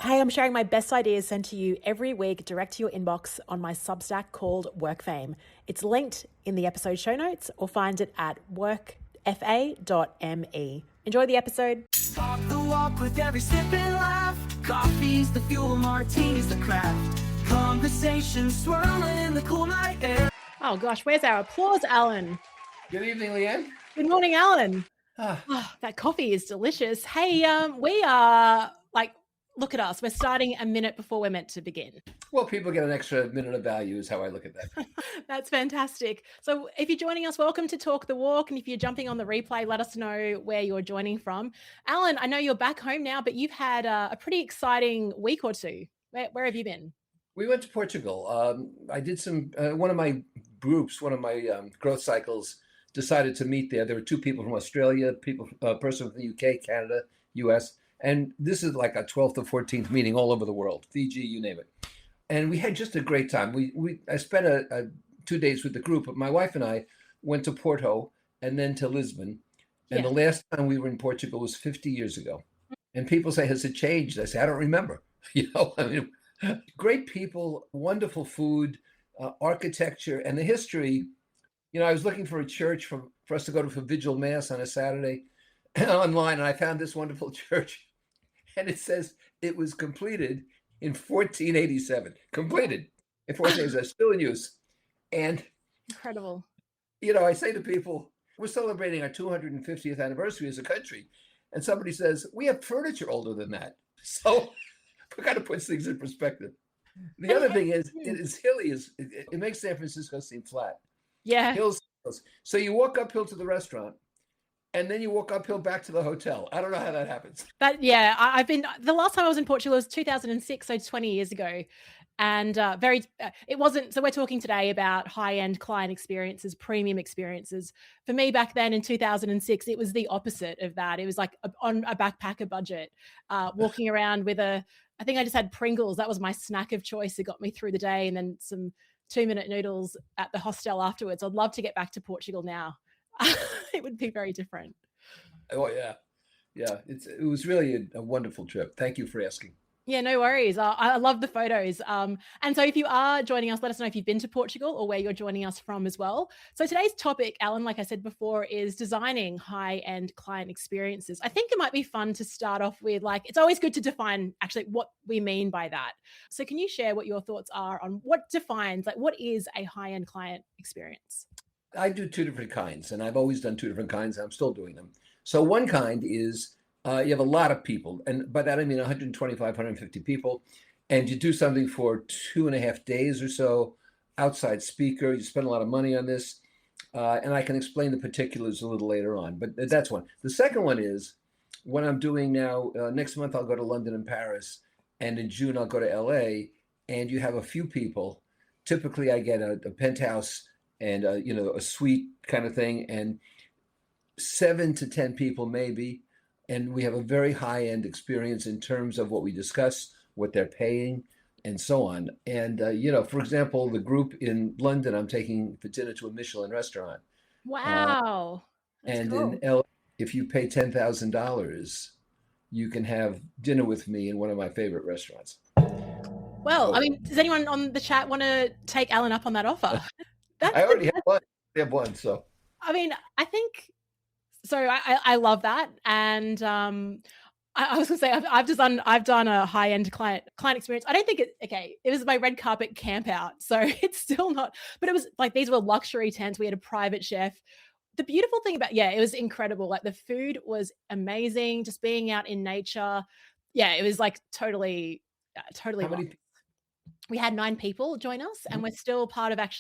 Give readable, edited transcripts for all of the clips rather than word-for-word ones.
Hey, I'm sharing my best ideas sent to you every week direct to your inbox on my Substack called WorkFame. It's linked in the episode show notes or find it at workfa.me. Enjoy the episode. Talk the walk with every sip and laugh. Coffee's the fuel, martini's the craft. Conversation swirling in the cool night air. Oh gosh, where's our applause, Alan? Good evening, Leanne. Good morning, Alan. Oh, that coffee is delicious. Hey, we are look at us. We're starting a minute before we're meant to begin. Well, people get an extra minute of value is how I look at that. That's fantastic. So if you're joining us, welcome to Talk the Walk. And if you're jumping on the replay, let us know where you're joining from. Alan, I know you're back home now, but you've had a pretty exciting week or two. Where have you been? We went to Portugal. I did some, one of my groups, one of my growth cycles decided to meet there. There were two people from Australia, a person from the UK, Canada, US. And this is like a 12th or 14th meeting all over the world, Fiji, you name it. And we had just a great time. I spent 2 days with the group, but my wife and I went to Porto and then to Lisbon. And the last time we were in Portugal was 50 years ago. And people say, has it changed? I say, I don't remember. Great people, wonderful food, architecture, and the history. I was looking for a church for us to go to for vigil mass on a Saturday online, and I found this wonderful church. And it says it was completed in 1487. Completed in 1487, still in use. And incredible. I say to people, we're celebrating our 250th anniversary as a country. And somebody says, we have furniture older than that. So we got to put things in perspective. The other thing is, it is hilly. It makes San Francisco seem flat. Yeah. Hills. So you walk uphill to the restaurant, and then you walk uphill back to the hotel. I don't know how that happens. I've been, the last time I was in Portugal was 2006, so 20 years ago. And it wasn't, so we're talking today about high-end client experiences, premium experiences. For me back then in 2006, it was the opposite of that. It was like on a backpacker budget, walking around with I think I just had Pringles. That was my snack of choice. It got me through the day, and then some 2-minute noodles at the hostel afterwards. I'd love to get back to Portugal now. It would be very different. Oh, yeah. Yeah, it was really a wonderful trip. Thank you for asking. Yeah, no worries. I love the photos. And so if you are joining us, let us know if you've been to Portugal or where you're joining us from as well. So today's topic, Alan, like I said before, is designing high-end client experiences. I think it might be fun to start off with, it's always good to define actually what we mean by that. So can you share what your thoughts are on what defines, what is a high-end client experience? I do two different kinds, and I've always done two different kinds. And I'm still doing them. So one kind is you have a lot of people, and by that I mean 125, 150 people, and you do something for 2.5 days or so, outside speaker, you spend a lot of money on this, and I can explain the particulars a little later on, but that's one. The second one is what I'm doing now. Next month I'll go to London and Paris, and in June I'll go to LA, and you have a few people. Typically I get a penthouse and a suite kind of thing, and 7 to 10 people maybe. And we have a very high-end experience in terms of what we discuss, what they're paying, and so on. And, for example, the group in London, I'm taking for dinner to a Michelin restaurant. Wow. And cool. In LA, if you pay $10,000, you can have dinner with me in one of my favorite restaurants. Well, does anyone on the chat want to take Alan up on that offer? I already have one. I have one, so. I think... So I love that, and I was gonna say I've done a high-end client experience. I don't think it was my red carpet camp out, so it's still not. But it was these were luxury tents. We had a private chef. The beautiful thing about it was incredible. The food was amazing. Just being out in nature, it was totally. How many? We had 9 people join us, and we're still part of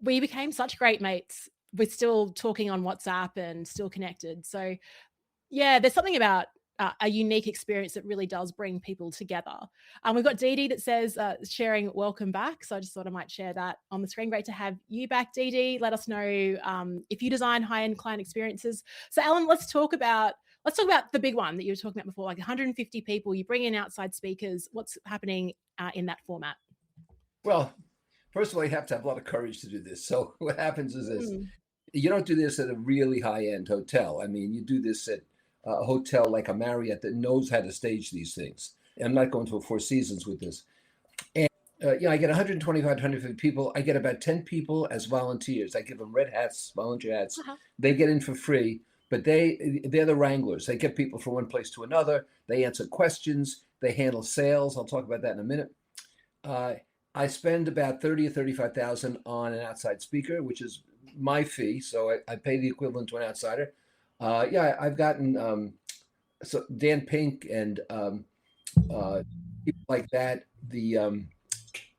we became such great mates. We're still talking on WhatsApp and still connected. So there's something about a unique experience that really does bring people together. We've got Dee Dee that says, sharing welcome back. So I just thought I might share that on the screen. Great to have you back, Dee Dee. Let us know if you design high-end client experiences. So Alan, let's talk about the big one that you were talking about before, 150 people, you bring in outside speakers. What's happening in that format? Well, first of all, you have to have a lot of courage to do this. So what happens is this. You don't do this at a really high-end hotel. You do this at a hotel like a Marriott that knows how to stage these things. I'm not going to a Four Seasons with this. And, I get 125, 150 people. I get about 10 people as volunteers. I give them red hats, volunteer hats. Uh-huh. They get in for free, but they're the wranglers. They get people from one place to another. They answer questions. They handle sales. I'll talk about that in a minute. I spend about 30 or 35,000 on an outside speaker, which is my fee. So I pay the equivalent to an outsider. I've gotten so Dan Pink and people like that. The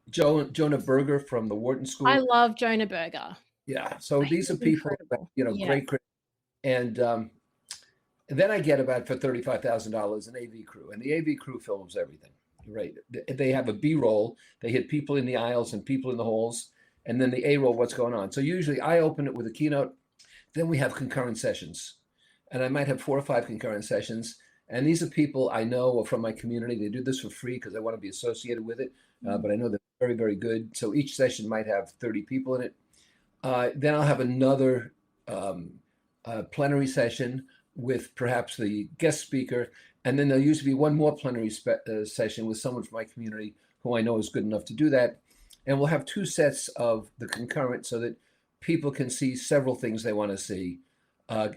Jonah Berger from the Wharton School. I love Jonah Berger. Yeah. So these are people that, Yeah. great. And then I get about for $35,000 an AV crew, and the AV crew films everything. Right. They have a B roll. They hit people in the aisles and people in the halls, and then the A roll, what's going on. So usually I open it with a keynote. Then we have concurrent sessions, and I might have 4 or 5 concurrent sessions. And these are people I know or from my community. They do this for free because they want to be associated with it. But I know they're very, very good. So each session might have 30 people in it. Then I'll have another plenary session with perhaps the guest speaker. And then there'll usually be one more plenary session with someone from my community who I know is good enough to do that. And we'll have 2 sets of the concurrent so that people can see several things they want to see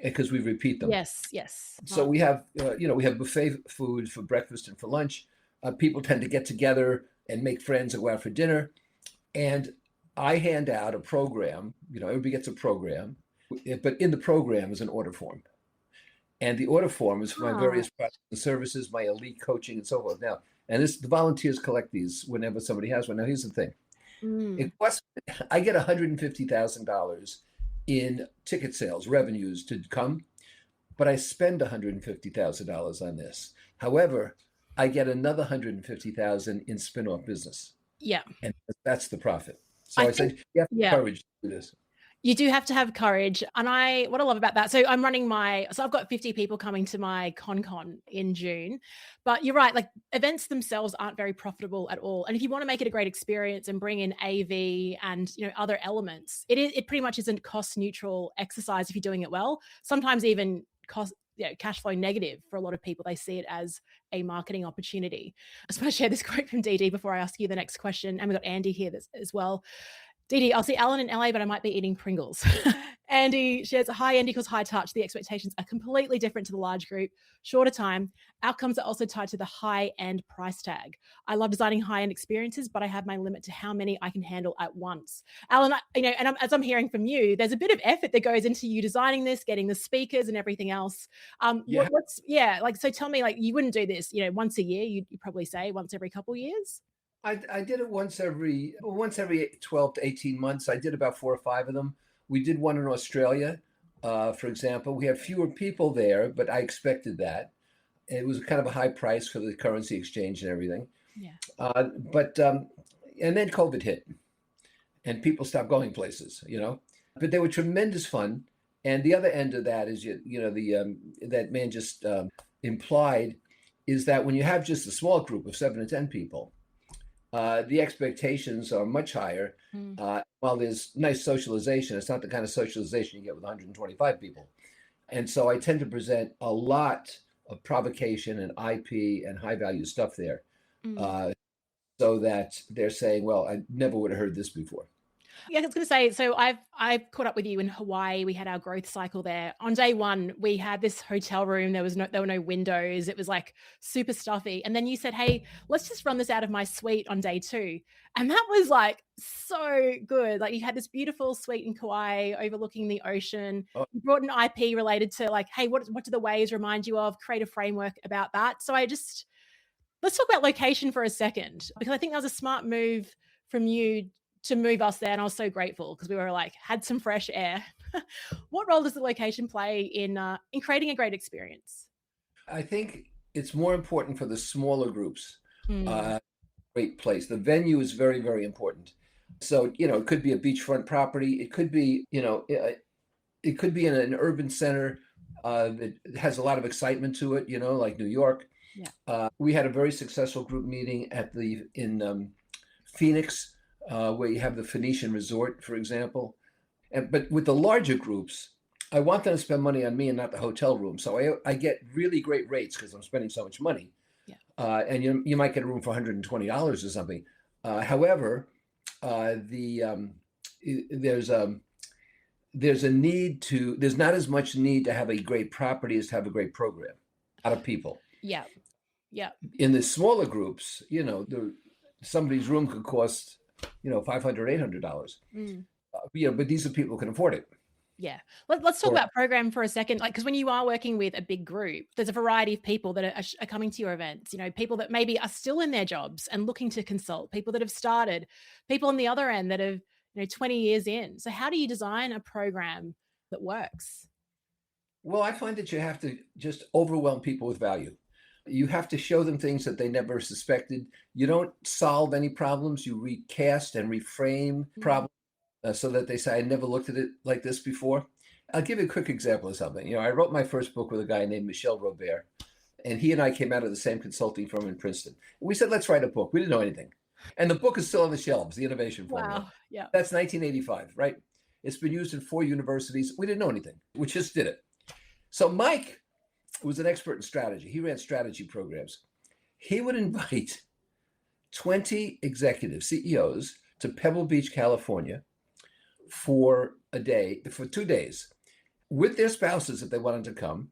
because we repeat them. Yes. So we have, we have buffet food for breakfast and for lunch. People tend to get together and make friends and go out for dinner. And I hand out a program, everybody gets a program, but in the program is an order form. And the order form is for my various products and services, my elite coaching and so forth. Now, and the volunteers collect these whenever somebody has one. Now, here's the thing. I get $150,000 in ticket sales revenues to come, but I spend $150,000 on this. However, I get another $150,000 in spinoff business. Yeah. And that's the profit. So I said, you have courage to do this. You do have to have courage. And what I love about that, so I'm running so I've got 50 people coming to my con in June, but you're right, like events themselves aren't very profitable at all. And if you want to make it a great experience and bring in AV and, other elements, it pretty much is a cost neutral exercise if you're doing it well. Sometimes even cash flow negative for a lot of people. They see it as a marketing opportunity. I just want to share this quote from DD before I ask you the next question. And we've got Andy here as well. DD, I'll see Alan in LA, but I might be eating Pringles. Andy shares, hi, Andy equals high touch. The expectations are completely different to the large group. Shorter time. Outcomes are also tied to the high-end price tag. I love designing high-end experiences, but I have my limit to how many I can handle at once. Alan, as I'm hearing from you, there's a bit of effort that goes into you designing this, getting the speakers and everything else. So tell me, you wouldn't do this, once a year, you'd probably say once every couple of years? I did it once every 12 to 18 months. I did about 4 or 5 of them. We did one in Australia, for example. We had fewer people there, but I expected that. It was kind of a high price for the currency exchange and everything. Yeah. And then COVID hit, and people stopped going places, But they were tremendous fun. And the other end of that is, that man just implied is that when you have just a small group of 7 to 10 people, the expectations are much higher. While there's nice socialization, it's not the kind of socialization you get with 125 people. And so I tend to present a lot of provocation and IP and high value stuff there, so that they're saying, well, I never would have heard this before. Yeah, I was going to say, so I've caught up with you in Hawaii. We had our growth cycle there. On day 1, we had this hotel room. There were no windows. It was like super stuffy. And then you said, hey, let's just run this out of my suite on day 2. And that was like so good. Like you had this beautiful suite in Kauai overlooking the ocean. You brought an IP related to hey, what do the waves remind you of? Create a framework about that. So let's talk about location for a second, because I think that was a smart move from you to move us there. And I was so grateful because we were had some fresh air. What role does the location play in creating a great experience? I think it's more important for the smaller groups. Great place. The venue is very, very important. So, it could be a beachfront property. It could be, it could be in an urban center that has a lot of excitement to it, like New York. Yeah. We had a very successful group meeting in Phoenix, where you have the Phoenician Resort, for example. But with the larger groups, I want them to spend money on me and not the hotel room. So I get really great rates because I'm spending so much money. Yeah. And you might get a room for $120 or something. However, there's there's not as much need to have a great property as to have a great program. A lot of people. Yeah. Yeah. In the smaller groups, somebody's room could cost, $500, $800. Mm. But these are people who can afford it. Yeah. Let's talk Or- about program for a second. Like, because when you are working with a big group, there's a variety of people that are coming to your events, people that maybe are still in their jobs and looking to consult, people that have started, people on the other end that have, 20 years in. So how do you design a program that works? Well, I find that you have to just overwhelm people with value. You have to show them things that they never suspected. You don't solve any problems. You recast and reframe problems so that they say, I never looked at it like this before. I'll give you a quick example of something. I wrote my first book with a guy named Michel-Berger, and he and I came out of the same consulting firm in Princeton. We said, let's write a book. We didn't know anything. And the book is still on the shelves, The Innovation Formula. Wow. Yeah. That's 1985, right? It's been used in 4 universities. We didn't know anything. We just did it. So Mike was an expert in strategy. He ran strategy programs. He would invite 20 executive CEOs to Pebble Beach, California for 2 days with their spouses if they wanted to come.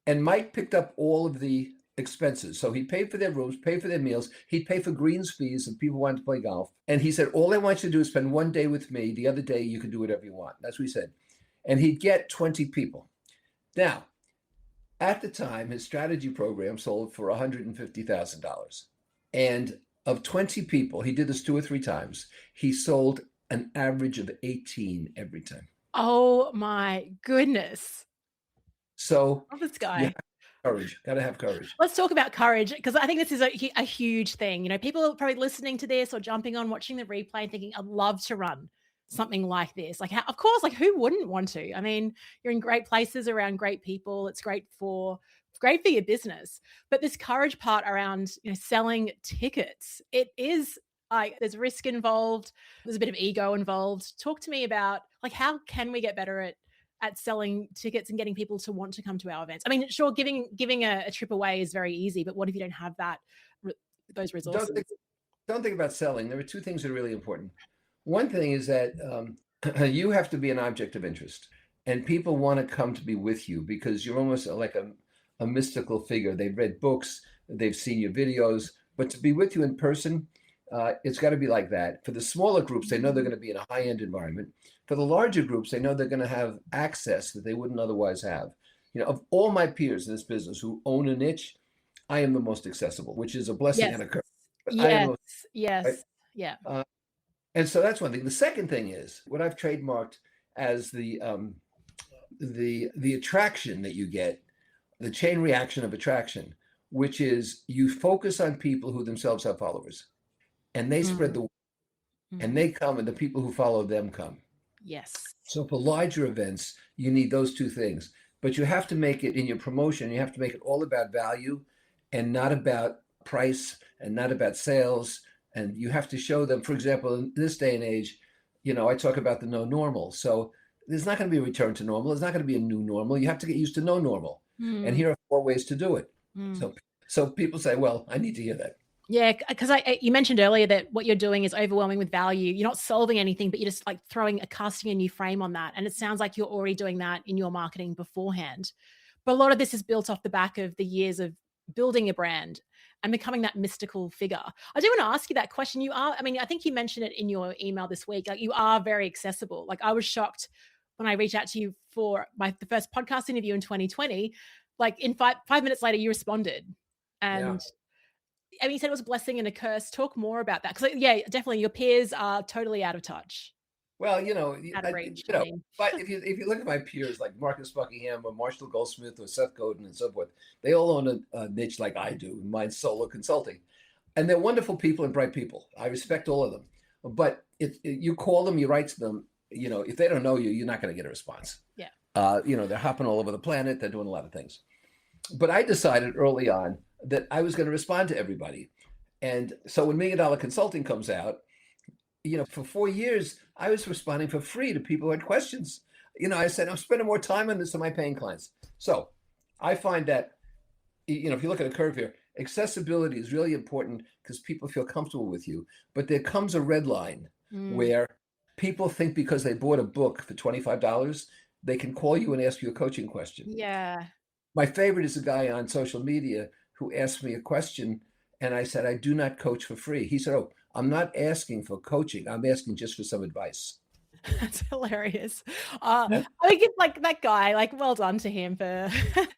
And Mike picked up all of the expenses. So he paid for their rooms, paid for their meals. He'd pay for greens fees if people wanted to play golf. And he said, all I want you to do is spend 1 day with me. The other day, you can do whatever you want. That's what he said. And he'd get 20 people. Now, at the time, his strategy program sold for $150,000. And of 20 people, he did this 2 or 3 times, he sold an average of 18 every time. Oh my goodness. So Love this guy. courage, got to have courage. Let's talk about courage, because I think this is a huge thing. People are probably listening to this or jumping on, watching the replay and thinking, I'd love to run something like this. Of course, who wouldn't want to? I mean, you're in great places around great people. It's great for your business. But this courage part around, selling tickets, it is there's risk involved. There's a bit of ego involved. Talk to me about how can we get better at selling tickets and getting people to want to come to our events? I mean, sure, giving a trip away is very easy, but what if you don't have those resources? Don't think about selling. There are 2 things that are really important. One thing is that you have to be an object of interest, and people want to come to be with you because you're almost like a mystical figure. They've read books, they've seen your videos, but to be with you in person, it's got to be like that. For the smaller groups, they know they're going to be in a high-end environment. For the larger groups, they know they're going to have access that they wouldn't otherwise have. Of all my peers in this business who own a niche, I am the most accessible, which is a blessing and a curse. Yes. Right? Yeah. And so that's one thing. The second thing is what I've trademarked as the attraction that you get, the chain reaction of attraction, which is you focus on people who themselves have followers, and they spread the word, and they come, and the people who follow them come. Yes. So for larger events, you need those 2 things, but you have to make it in your promotion. You have to make it all about value and not about price and not about sales. And you have to show them, for example, in this day and age, I talk about the no normal. So there's not going to be a return to normal. There's not going to be a new normal. You have to get used to no normal. And here are 4 ways to do it. So people say, well, I need to hear that. Yeah, because you mentioned earlier that what you're doing is overwhelming with value. You're not solving anything, but you're just casting a new frame on that. And it sounds like you're already doing that in your marketing beforehand. But a lot of this is built off the back of the years of building a brand and becoming that mystical figure. I do want to ask you that question. I think you mentioned it in your email this week. You are very accessible. I was shocked when I reached out to you for the first podcast interview in 2020. In 5 minutes later, you responded. And I mean, you said it was a blessing and a curse. Talk more about that. Because definitely your peers are totally out of touch. Well, Out of reach, but if you look at my peers like Marcus Buckingham or Marshall Goldsmith or Seth Godin and so forth, they all own a niche like I do. Mine's solo consulting, and they're wonderful people and bright people. I respect all of them. But you call them, you write to them. If they don't know you, you're not going to get a response. Yeah. They're hopping all over the planet. They're doing a lot of things. But I decided early on that I was going to respond to everybody, and so when $1 Million Consulting comes out. For 4 years, I was responding for free to people who had questions. I said, I'm spending more time on this than my paying clients. So I find that, if you look at a curve here, accessibility is really important because people feel comfortable with you. But there comes a red line Mm. where people think because they bought a book for $25, they can call you and ask you a coaching question. Yeah. My favorite is a guy on social media who asked me a question, and I said, I do not coach for free. He said, oh, I'm not asking for coaching. I'm asking just for some advice. That's hilarious. Yeah. I think it's like that guy, like, well done to him for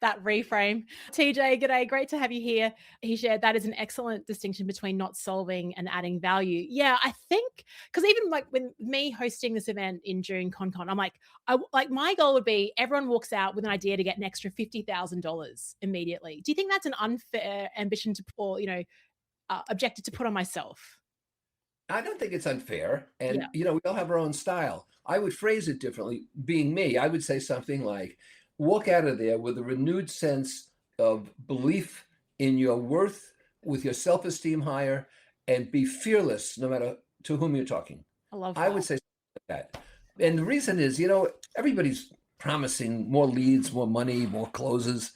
that reframe. TJ, g'day. Great to have you here. He shared that is an excellent distinction between not solving and adding value. Yeah, I think, because even like with me hosting this event in June, ConCon, I'm like, my goal would be everyone walks out with an idea to get an extra $50,000 immediately. Do you think that's an unfair ambition to, or, objective to put on myself? I don't think it's unfair. And, Yeah. we all have our own style. I would phrase it differently. Being me, I would say something like, walk out of there with a renewed sense of belief in your worth, with your self-esteem higher, and be fearless no matter to whom you're talking. I love I that. would say something like that. And the reason is, everybody's promising more leads, more money, more closes.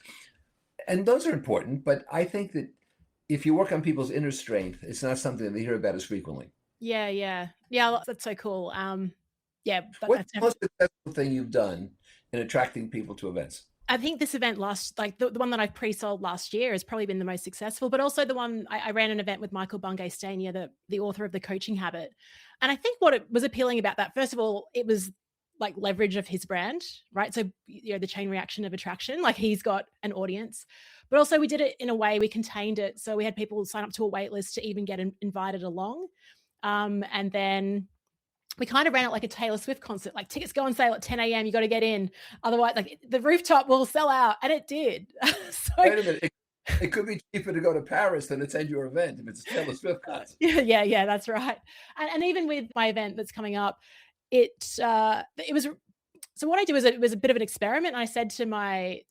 And those are important. But I think that if you work on people's inner strength, it's not something that they hear about as frequently. Yeah. That's so cool. Yeah, What's that's the most successful thing you've done in attracting people to events? I think this event the one that I pre-sold last year has probably been the most successful, but also the one I ran an event with Michael Bungay Stania, the author of The Coaching Habit. And I think what it was appealing about that, first of all, it was like leverage of his brand, right? So, the chain reaction of attraction, like he's got an audience, but also we did it in a way, we contained it. So we had people sign up to a wait list to even get invited along. And then we kind of ran it like a Taylor Swift concert, like tickets go on sale at 10 a.m. You got to get in. Otherwise, like the rooftop will sell out. And it did. So, Wait a minute. It could be cheaper to go to Paris than attend your event if it's a Taylor Swift concert. Yeah, that's right. And even with my event that's coming up, it was, so what I did was it was a bit of an experiment. And I said to my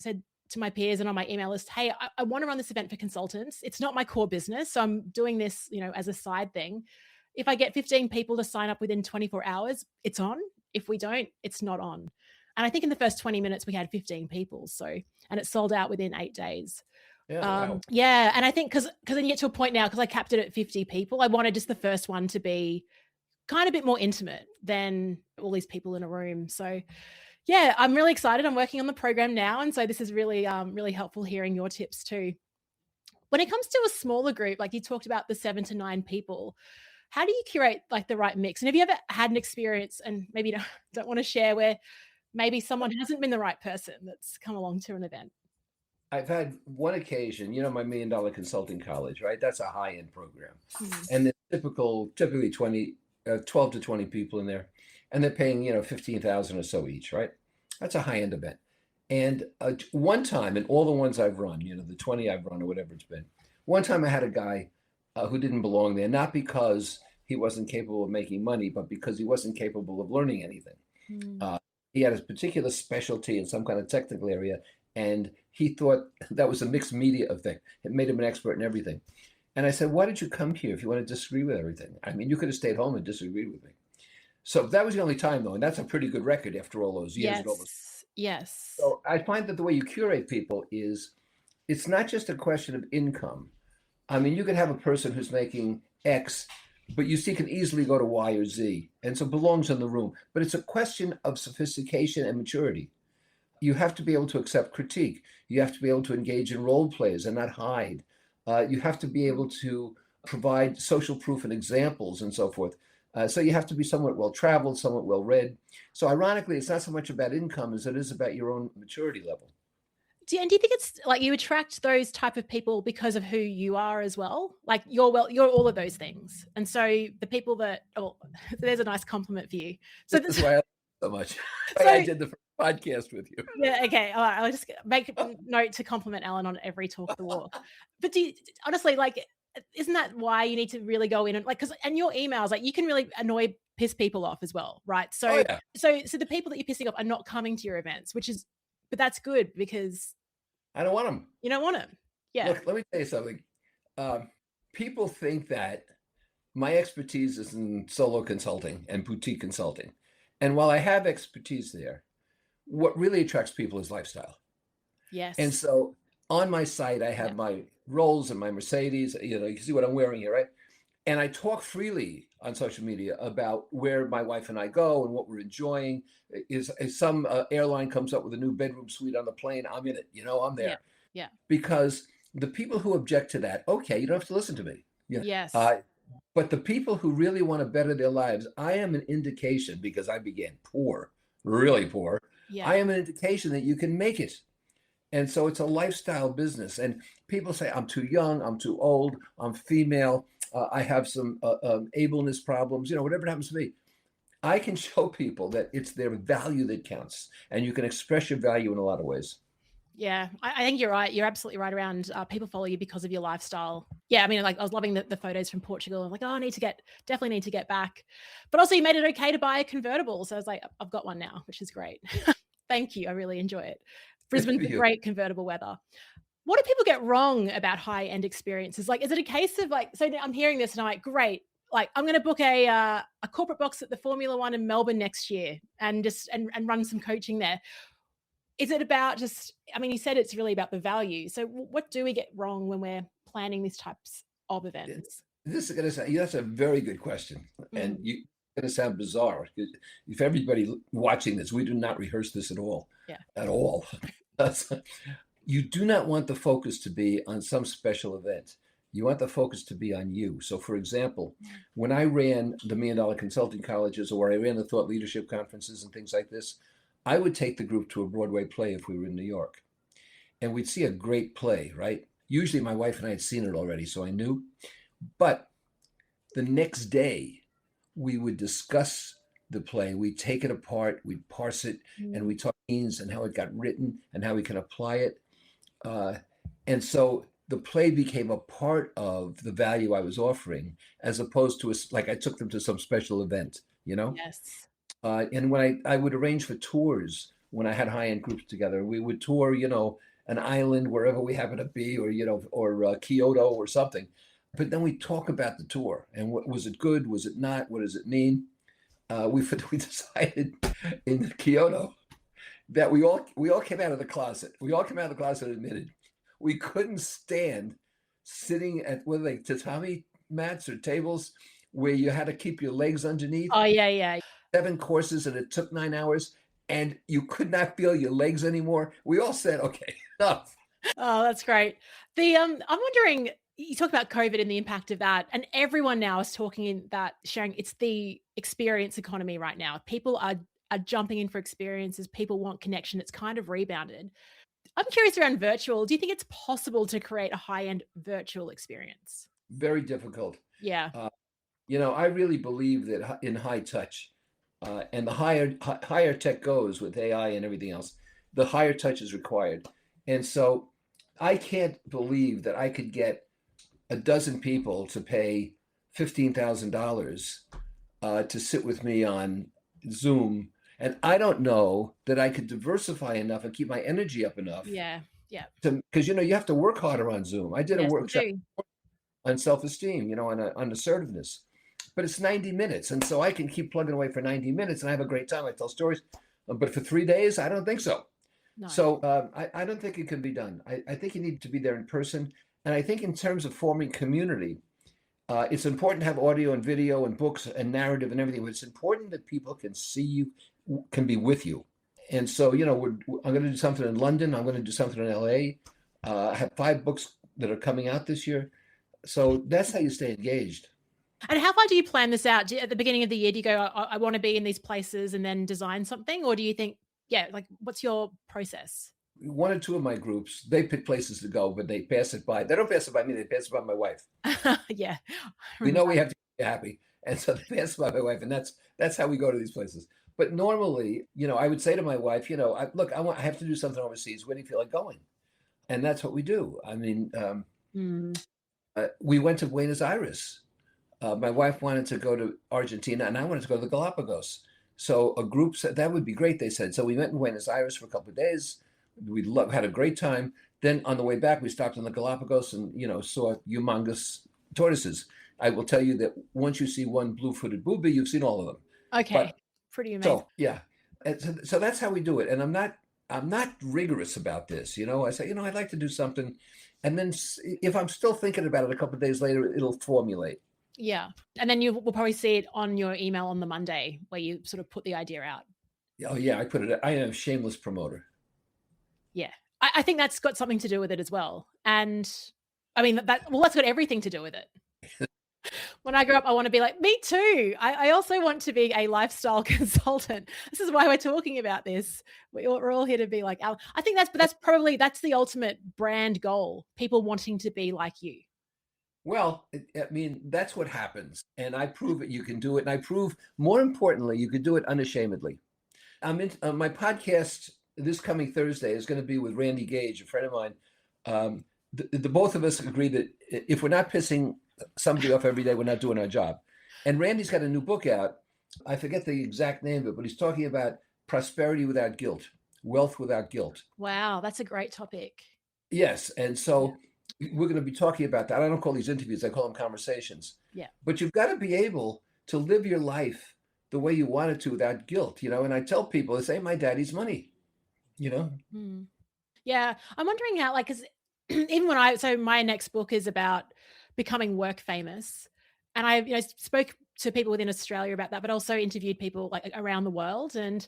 peers and on my email list, hey, I want to run this event for consultants. It's not my core business. So I'm doing this, as a side thing. If I get 15 people to sign up within 24 hours, it's on. If we don't, it's not on. And I think in the first 20 minutes, we had 15 people. And it sold out within 8 days. Yeah, wow. Yeah. And I think because then you get to a point now, because I capped it at 50 people, I wanted just the first one to be kind of a bit more intimate than all these people in a room. So yeah, I'm really excited. I'm working on the program now. And so this is really, really helpful hearing your tips too. When it comes to a smaller group, like you talked about the 7 to 9 people, how do you curate like the right mix? And have you ever had an experience, and maybe you don't want to share, where maybe someone hasn't been the right person that's come along to an event? I've had one occasion, my $1 million consulting college, right? That's a high-end program. Mm. And there's typically 12 to 20 people in there. And they're paying, $15,000 or so each, right? That's a high-end event. And one time, in all the ones I've run, the 20 I've run or whatever it's been, one time I had a guy who didn't belong there, not because he wasn't capable of making money, but because he wasn't capable of learning anything. Mm. He had a particular specialty in some kind of technical area, and he thought that was a mixed media thing. It made him an expert in everything. And I said, why did you come here if you want to disagree with everything? I mean, you could have stayed home and disagreed with me. So that was the only time, though, and that's a pretty good record after all those years. Yes. So I find that the way you curate people is, it's not just a question of income. I mean, you could have a person who's making X, but you see can easily go to Y or Z, and so belongs in the room. But it's a question of sophistication and maturity. You have to be able to accept critique. You have to be able to engage in role plays and not hide. You have to be able to provide social proof and examples and so forth. So you have to be somewhat well-traveled, somewhat well-read. So ironically, it's not so much about income as it is about your own maturity level. Do you think it's like you attract those type of people because of who you are as well? Like you're all of those things. And so the people that, there's a nice compliment for you. So that's why I love you so much. So, I did the first podcast with you. Yeah. Okay. All right. I'll just make a note to compliment Ellen on every talk the walk. But honestly, like, isn't that why you need to really go in and and your emails, like you can really piss people off as well. Right. So, so the people that you're pissing off are not coming to your events, but that's good because I don't want them. You don't want them. Yeah. Look, let me tell you something. People think that my expertise is in solo consulting and boutique consulting. And while I have expertise there, what really attracts people is lifestyle. Yes. And so on my site, I have my Rolls and my Mercedes. You see what I'm wearing here, right? And I talk freely on social media about where my wife and I go and what we're enjoying. Is some airline comes up with a new bedroom suite on the plane, I'm in it. I'm Yeah. there. Yeah. Because the people who object to that, okay, you don't have to listen to me. Yeah. Yes. But the people who really want to better their lives, I am an indication, because I began poor, really poor. Yeah. I am an indication that you can make it. And so it's a lifestyle business. And people say, I'm too young, I'm too old, I'm female, I have some ableness problems, whatever it happens to be. I can show people that it's their value that counts. And you can express your value in a lot of ways. Yeah, I think you're right. You're absolutely right around people follow you because of your lifestyle. Yeah, I mean, like I was loving the photos from Portugal. I'm like, oh, definitely need to get back. But also you made it okay to buy a convertible. So I was like, I've got one now, which is great. Thank you. I really enjoy it. Brisbane's a great convertible weather. What do people get wrong about high-end experiences? Like, is it a case of like, so I'm hearing this and I'm like, great. Like, I'm going to book a corporate box at the Formula One in Melbourne next year and just and run some coaching there. Is it about just, I mean, you said it's really about the value. So what do we get wrong when we're planning these types of events? This is going to sound, that's a very good question. And you're going to sound bizarre. If everybody watching this, we do not rehearse this at all. Yeah. At all. You do not want the focus to be on some special event. You want the focus to be on you. So for example, when I ran the $1 Million Consulting Colleges, or I ran the thought leadership conferences and things like this, I would take the group to a Broadway play if we were in New York, and we'd see a great play, right? Usually my wife and I had seen it already, so I knew. But the next day, we would discuss the play. We'd take it apart, we'd parse it, and we'd talk scenes and how it got written and how we can apply it. And so the play became a part of the value I was offering, as opposed to like I took them to some special event, Yes. And when I would arrange for tours, when I had high-end groups together, we would tour, an island wherever we happen to be, or Kyoto or something. But then we talk about the tour and was it good? Was it not? What does it mean? We decided in Kyoto that we all came out of the closet. We all came out of the closet and admitted we couldn't stand sitting at tatami mats or tables where you had to keep your legs underneath. Oh yeah. 7 courses and it took 9 hours and you could not feel your legs anymore. We all said, okay, enough. Oh, that's great. I'm wondering, you talk about COVID and the impact of that, and everyone now is sharing it's the experience economy right now. People are jumping in for experiences. People want connection. It's kind of rebounded. I'm curious around virtual. Do you think it's possible to create a high-end virtual experience? Very difficult. Yeah. I really believe that in high touch, and the higher tech goes with AI and everything else, the higher touch is required. And so I can't believe that I could get a dozen people to pay $15,000 to sit with me on Zoom. And I don't know that I could diversify enough and keep my energy up enough. Yeah. Because, you have to work harder on Zoom. I did a workshop you do. on self-esteem, on assertiveness. But it's 90 minutes. And so I can keep plugging away for 90 minutes and I have a great time. I tell stories. But for 3 days, I don't think so. No. So I don't think it can be done. I think you need to be there in person. And I think in terms of forming community, it's important to have audio and video and books and narrative and everything. But it's important that people can see you, can be with you. And so, I'm going to do something in London. I'm going to do something in LA. I have 5 books that are coming out this year. So that's how you stay engaged. And how far do you plan this out? At the beginning of the year, do you go, I want to be in these places and then design something? Or do you think, what's your process? 1 or 2 of my groups, they pick places to go, but they pass it by. They don't pass it by me. They pass it by my wife. Yeah. We know we have to be happy. And so they pass it by my wife. And that's how we go to these places. But normally, I would say to my wife, I have to do something overseas. Where do you feel like going? And that's what we do. I mean, we went to Buenos Aires. My wife wanted to go to Argentina and I wanted to go to the Galapagos. So a group said that would be great, they said. So we went in Buenos Aires for a couple of days. We had a great time. Then on the way back, we stopped in the Galapagos and, saw humongous tortoises. I will tell you that once you see one blue-footed booby, you've seen all of them. Okay. Pretty amazing. So, yeah. And so that's how we do it. And I'm not rigorous about this. I say, I'd like to do something. And then if I'm still thinking about it a couple of days later, it'll formulate. Yeah. And then you will probably see it on your email on the Monday where you sort of put the idea out. Oh yeah, I am a shameless promoter. Yeah. I think that's got something to do with it as well. And I mean, that's got everything to do with it. When I grow up, I want to be like, me too. I also want to be a lifestyle consultant. This is why we're talking about this. We're all here to be like Alan. I think that's the ultimate brand goal. People wanting to be like you. Well, I mean, that's what happens. And I prove it. You can do it. And I prove, more importantly, you can do it unashamedly. I'm in my podcast this coming Thursday is going to be with Randy Gage, a friend of mine. The both of us agree that if we're not pissing somebody off every day, we're not doing our job. And Randy's got a new book out. I forget the exact name of it, but he's talking about prosperity without guilt, wealth without guilt. Wow, that's a great topic. Yes. And so we're going to be talking about that. I don't call these interviews, I call them conversations. Yeah. But you've got to be able to live your life the way you want it to without guilt, and I tell people, this ain't my daddy's money, Yeah. I'm wondering how, like, because even so my next book is about becoming work famous. And I, spoke to people within Australia about that, but also interviewed people like around the world. And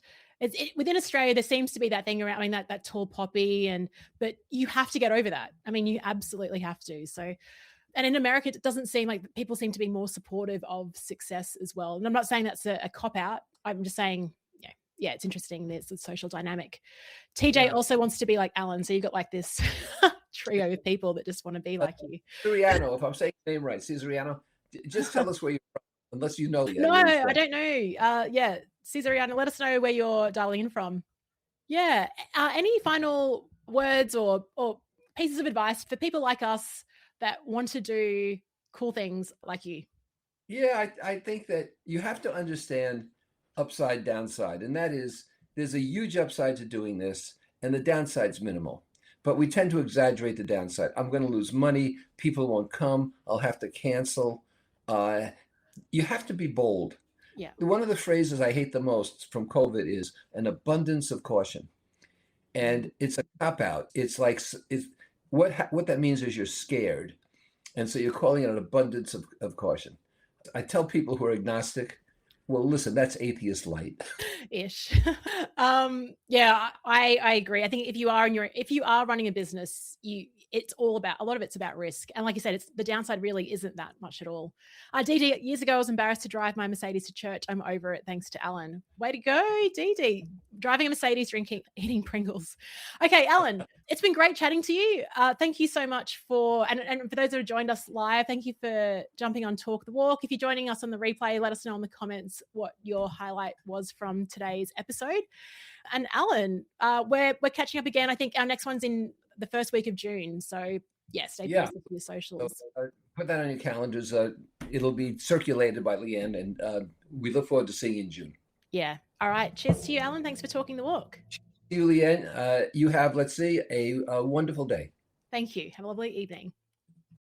within Australia, there seems to be that thing around, I mean, that tall poppy, but you have to get over that. I mean, you absolutely have to. So, and in America, it doesn't seem like people seem to be more supportive of success as well. And I'm not saying that's a cop out. I'm just saying, yeah, it's interesting. There's a social dynamic. TJ also wants to be like Alan. So you've got like this trio of people that just want to be like you. Cesariano, if I'm saying the name right, Cesariano, just tell us where you're from, unless you know. No, I don't know. Yeah, Cesariano, let us know where you're dialing in from. Yeah. Any final words or pieces of advice for people like us that want to do cool things like you? Yeah, I think that you have to understand upside, downside. And that is, there's a huge upside to doing this, and the downside's minimal. But we tend to exaggerate the downside. I'm going to lose money. People won't come. I'll have to cancel. You have to be bold. Yeah. One of the phrases I hate the most from COVID is an abundance of caution. And it's a cop-out. It's like, what that means is you're scared. And so you're calling it an abundance of caution. I tell people who are agnostic, well, listen, that's atheist light. Ish. Yeah, I agree. I think if you are running a business, a lot of it's about risk. And like you said, the downside really isn't that much at all. DD, years ago, I was embarrassed to drive my Mercedes to church. I'm over it, thanks to Alan. Way to go, DD. Driving a Mercedes, eating Pringles. Okay, Alan, it's been great chatting to you. Thank you so much and for those that have joined us live, thank you for jumping on Talk the Walk. If you're joining us on the replay, let us know in the comments what your highlight was from today's episode. And Alan, we're catching up again. I think our next one's in the first week of June. So yeah, stay posted for your socials. So, put that on your calendars. It'll be circulated by Leanne, and we look forward to seeing you in June. Yeah. All right. Cheers to you, Alan. Thanks for talking the walk. You, Leanne. You have, let's see, a wonderful day. Thank you. Have a lovely evening.